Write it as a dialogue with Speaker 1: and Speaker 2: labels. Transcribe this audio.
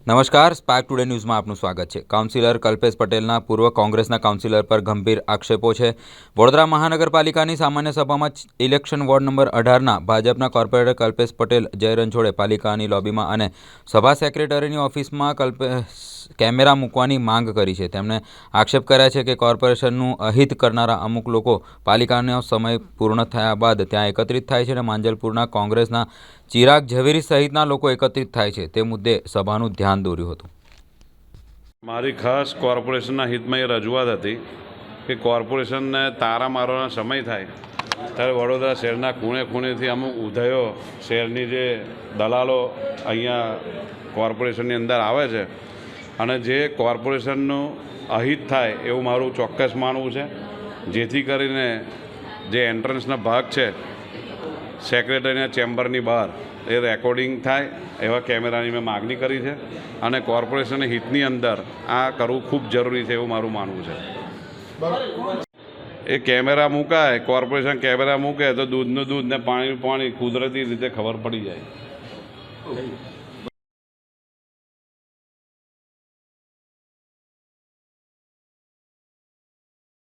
Speaker 1: નમસ્કાર, spark today ન્યૂઝમાં આપનું સ્વાગત છે। કાઉન્સિલર કલ્પેશ પટેલના પૂર્વ કોંગ્રેસના કાઉન્સિલર પર ગંભીર આક્ષેપો છે। વડોદરા મહાનગરપાલિકાની સામાન્ય સભામાં ઇલેક્શન વોર્ડ નંબર 18ના ભાજપના કોર્પોરેટર કલ્પેશ પટેલ જય રણછોડે પાલિકાની લોબીમાં અને સભા સેક્રેટરીની ઓફિસમાં કેમેરા મૂકવાની માંગ કરી છે। તેમણે આક્ષેપ કર્યા છે કે કોર્પોરેશનનું અહિત કરનારા અમુક લોકો પાલિકાનો સમય પૂર્ણ થયા બાદ ત્યાં એકત્રિત થાય છે અને માંજલપુરના કોંગ્રેસના ચિરાગ ઝવેરી સહિતના લોકો એકત્રિત થાય છે તે મુદ્દે સભાનું ધ્યાન દોર્યું હતું।
Speaker 2: મારી ખાસ કોર્પોરેશનના હિતમાં એ રજૂઆત હતી કે કોર્પોરેશનને તારા મારવાના સમય થાય ત્યારે વડોદરા શહેરના ખૂણે ખૂણેથી અમુક ઉદયો શહેરની જે દલાલો અહીંયા કોર્પોરેશનની અંદર આવે છે અને જે કોર્પોરેશનનું અહિત થાય એવું મારું ચોક્કસ માનવું છે, જેથી કરીને જે એન્ટ્રન્સના ભાગ છે સેક્રેટરીના ચેમ્બરની બહાર એ રેકોર્ડિંગ થાય એવા કેમેરાની મેં માગણી કરી છે અને કોર્પોરેશનના હિતની અંદર આ કરવું ખૂબ જરૂરી છે એવું મારું માનવું છે। એ કેમેરા મૂકાય, કોર્પોરેશન કેમેરા મૂકે તો દૂધનું દૂધ ને પાણીનું પાણી કુદરતી રીતે ખબર પડી જાય।